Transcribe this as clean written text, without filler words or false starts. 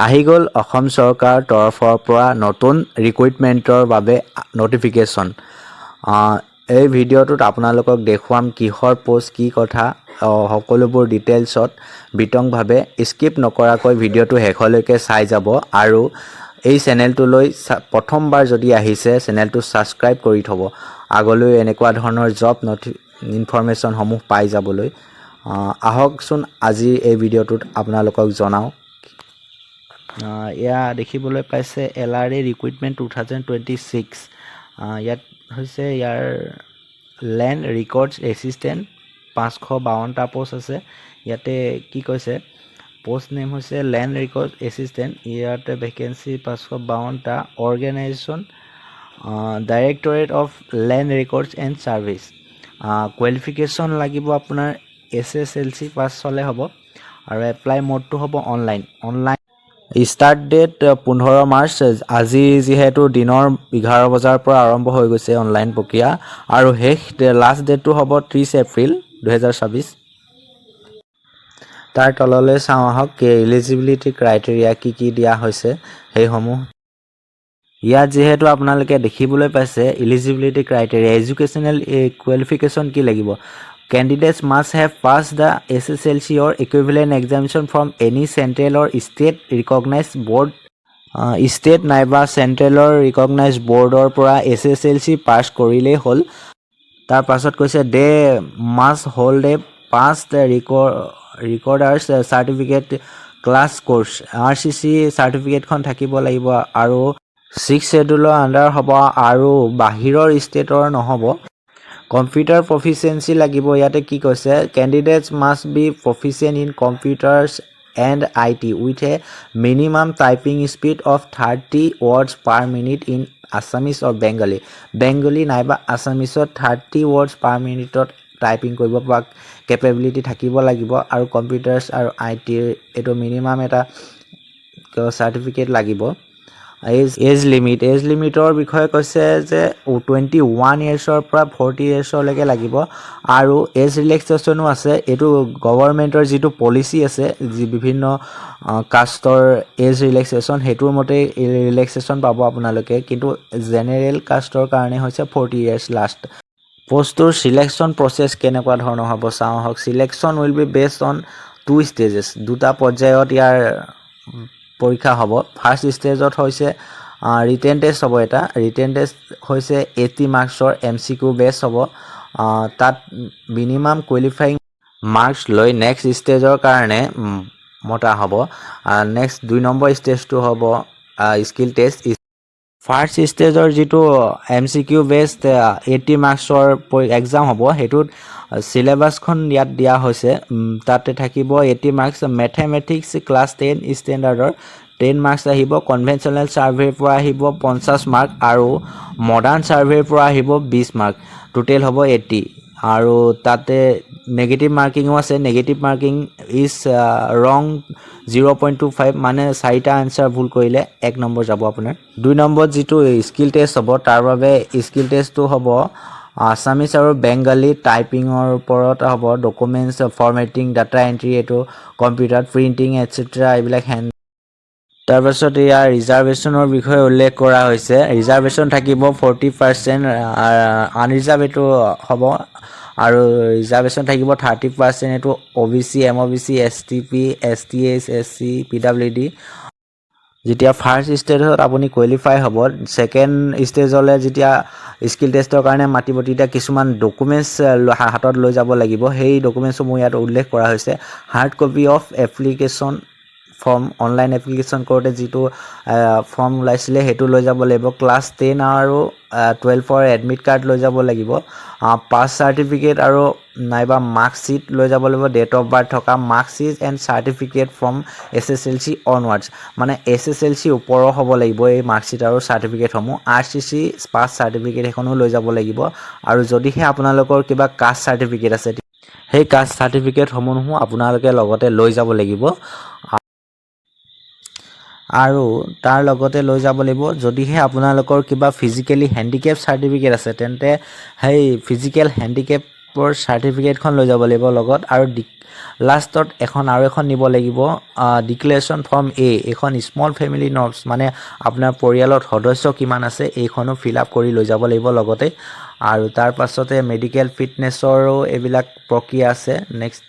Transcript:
আহি গ'ল অসম চৰকাৰৰ তৰফৰ পৰা নতুন ৰিক্ৰুইটমেণ্টৰ বাবে নটিফিকেশ্যন। এই ভিডিঅ'টোত আপোনালোকক দেখুৱাম কিহৰ পোষ্ট কি কথা সকলোবোৰ ডিটেইলছত বিতংভাৱে স্কিপ নকৰাকৈ ভিডিঅ'টো শেষলৈকে চাই যাব আৰু এই চেনেলটোলৈ প্ৰথমবাৰ যদি আহিছে চেনেলটো ছাবস্ক্ৰাইব কৰি থ'ব আগলৈ এনেকুৱা ধৰণৰ জব ইনফৰমেশ্যনসমূহ পাই যাবলৈ। আহকচোন আজি এই ভিডিঅ'টোত আপোনালোকক জনাওঁ। এয়া দেখিবলৈ পাইছে LRA ৰিক্ৰুইটমেণ্ট 2026। ইয়াত হৈছে ইয়াৰ লেণ্ড ৰেকৰ্ডছ এছিষ্টেণ্ট 552টা পোষ্ট আছে। ইয়াতে কি কৈছে পোষ্ট নেম হৈছে লেণ্ড ৰেকৰ্ড এছিষ্টেণ্ট। ইয়াতে ভেকেঞ্চি 552টা। Organisation directorate of land records and services. Qualification লাগিব আপোনাৰ SSLC পাছ হ'লে হ'ব আৰু এপ্লাই মোডটো হ'ব অনলাইন। Start date 15 March. আজি যিহেতু দিনৰ 11 বজাৰ পৰা আৰম্ভ হৈ গৈছে অনলাইন প্ৰক্ৰিয়া আৰু লাষ্ট ডেটটো হ'ব 30 এপ্ৰিল 2026। তাৰ তললৈ চাওঁ আহক এলিজিবিলিটি ক্ৰাইটেৰিয়া কি দিয়া হৈছে সেইসমূহ। ইয়াত যিহেতু আপোনালোকে দেখিবলৈ পাইছে এলিজিবিলিটি ক্ৰাইটেৰিয়া এডুকেশ্যনেল কোৱালিফিকেশ্যন কি লাগিব। Candidates must have passed the SSLC or equivalent examination from any central or state recognized board, state নাইবা চেণ্ট্ৰেলৰ recognized boardৰ পৰা SSLC পাছ কৰিলেই হ'ল। তাৰ পাছত কৈছে they must hold a past recorder's certificate class course RCC চাৰ্টিফিকেটখন থাকিব লাগিব আৰু 6th schedule আণ্ডাৰ হ'ব আৰু বাহিৰৰ ষ্টেটৰ নহ'ব। কম্পিউটাৰ প্ৰফিচিয়েঞ্চি লাগিব। ইয়াতে কি কৈছে candidates must be proficient in computers and IT with a minimum typing speed of 30 words per minute in Assamese or Bengali নাইবা আছামিজত 30 words per minute টাইপিং কৰিব পৰা কেপেবিলিটি থাকিব লাগিব আৰু কম্পিউটাৰ্ছ আৰু IT এইটো মিনিমাম এটা চাৰ্টিফিকেট লাগিব। এজ লিমিটৰ বিষয়ে কৈছে যে 21 yearsৰ পৰা 40 yearsলৈকে লাগিব আৰু এজ ৰিলেক্সেশ্যনো আছে। এইটো গভৰ্ণমেণ্টৰ যিটো পলিচি আছে যি বিভিন্ন কাষ্টৰ এজ ৰিলেক্সেশ্যন সেইটোৰ মতে ৰিলেক্সেশ্যন পাব আপোনালোকে, কিন্তু জেনেৰেল কাষ্টৰ কাৰণে হৈছে 40 years লাষ্ট। পোষ্টটোৰ চিলেকশ্যন প্ৰচেছ কেনেকুৱা ধৰণৰ হ'ব চাওঁ আহক। Selection will be based on 2 stages। দুটা পৰ্যায়ত ইয়াৰ পৰীক্ষা হ'ব। ফাৰ্ষ্ট ষ্টেজত হৈছে ৰিটেন টেষ্ট হ'ব। এটা ৰিটেন টেষ্ট হৈছে 80 marksৰ MCQ বেছ হ'ব। তাত মিনিমাম কোৱালিফাইং মাৰ্কছ লৈ নেক্সট ষ্টেজৰ কাৰণে মতা হ'ব। নেক্সট 2 নম্বৰ ষ্টেজটো হ'ব স্কিল টেষ্ট। ফাৰ্ষ্ট ষ্টেজৰ যিটো MCQ বেছড 80 marksৰ এক্সাম হ'ব সেইটোত চিলেবাছখন ইয়াত দিয়া হৈছে। তাতে থাকিব 80 marks মেথমেটিক্স ক্লাছ 10 ষ্টেণ্ডাৰ্ডৰ 10 marks আহিব। কনভেনশ্যনেল ছাৰ্ভেৰ পৰা আহিব 50 mark আৰু মডাৰ্ণ ছাৰ্ভেৰ পৰা আহিব 20 mark। টোটেল হ'ব 80 আৰু তাতে নেগেটিভ মাৰ্কিঙো আছে। নেগেটিভ মাৰ্কিং ইজ ৰং 0.25 মানে 4টা আনচাৰ ভুল কৰিলে 1 নম্বৰ যাব আপোনাৰ। 2 নম্বৰত যিটো স্কিল টেষ্ট হ'ব তাৰ বাবে স্কিল টেষ্টটো হ'ব আছামিজ আৰু বেংগলী টাইপিঙৰ ওপৰত হ'ব। ডকুমেণ্টছ ফৰ্মেটিং ডাটা এণ্ট্ৰি এইটো কম্পিউটাৰ প্ৰিণ্টিং এটচেট্ৰা এইবিলাক তাৰপাছত ইয়াৰ ৰিজাৰ্ভেশ্যনৰ বিষয়ে উল্লেখ কৰা হৈছে। ৰিজাৰ্ভেশ্যন থাকিব 40%, আনৰিজাৰ্ভ এইটো হ'ব আৰু ৰিজাৰ্ভেশ্যন থাকিব 30%। এইটো OBC MOBC STP STS SC PWD। যেতিয়া ফাৰ্ষ্ট ষ্টেজত আপুনি কোৱালিফাই হ'ব ছেকেণ্ড ষ্টেজলৈ যেতিয়া স্কিল টেষ্টৰ কাৰণে মাতিব তেতিয়া কিছুমান ডকুমেণ্টছ হাতত লৈ যাব লাগিব। সেই ডকুমেণ্টছসমূহ ইয়াত উল্লেখ কৰা হৈছে। Hard copy of application form online application কৰোঁতে যিটো ফৰ্ম ওলাইছিলে সেইটো লৈ যাব লাগিব। ক্লাছ 10 আৰু 12ৰ এডমিট কাৰ্ড লৈ যাব লাগিব। পাছ চাৰ্টিফিকেট আৰু নাইবা মাৰ্কশ্বিট লৈ যাব লাগিব। ডেট অফ বাৰ্থ থকা marksheet and certificate from SSLC onwards মানে SSLC ওপৰৰ হ'ব লাগিব এই মাৰ্কশ্বিট আৰু চাৰ্টিফিকেটসমূহ। RCC পাছ চাৰ্টিফিকেট সেইখনো লৈ যাব লাগিব আৰু যদিহে আপোনালোকৰ কিবা কাষ্ট চাৰ্টিফিকেট আছে সেই কাষ্ট চাৰ্টিফিকেটসমূহো আপোনালোকে লগতে লৈ যাব লাগিব আৰু তাৰ লগতে লৈ যাব লাগিব যদিহে আপোনালোকৰ কিবা ফিজিকেলি হেণ্ডিকেপ চাৰ্টিফিকেট আছে তেন্তে সেই ফিজিকেল হেণ্ডিকেপ পাছপৰ্ট চাৰ্টিফিকেটখন লৈ যাব লাগিব লগত আৰু লাষ্টত আৰু এখন নিব লাগিব ডিক্লেৰেশ্যন ফৰ্ম এ এখন স্মল ফেমিলি নৰ্মছ মানে আপোনাৰ পৰিয়ালত সদস্য কিমান আছে এইখনো ফিল আপ কৰি লৈ যাব লাগিব লগতে আৰু তাৰ পাছতে মেডিকেল ফিটনেছৰো এইবিলাক প্ৰক্ৰিয়া আছে নেক্সট